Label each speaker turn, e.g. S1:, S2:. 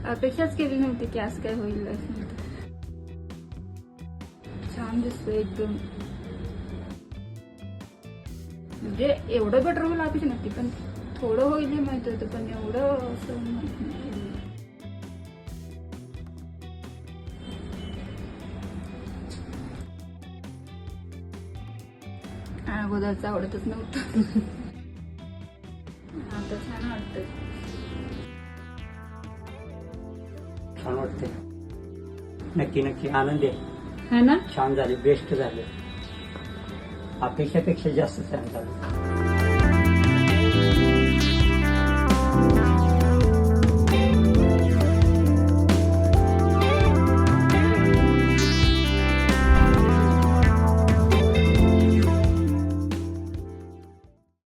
S1: अपेक्षाच केली नव्हती की असं काय होईल. छान दिसतोय एकदम. म्हणजे एवढं बेटर होईल अपेक्षा नव्हती, पण थोडं होईल हे माहित होतं, पण एवढं असं माहित नव्हतं. अगोदरच आवडतच नव्हतं. आता छान वाटतं.
S2: छान वाटते. नक्की नक्की आनंद आहे.
S1: है ना?
S2: छान झाले, बेस्ट झाले. अपेक्षापेक्षा जास्त छान झालं.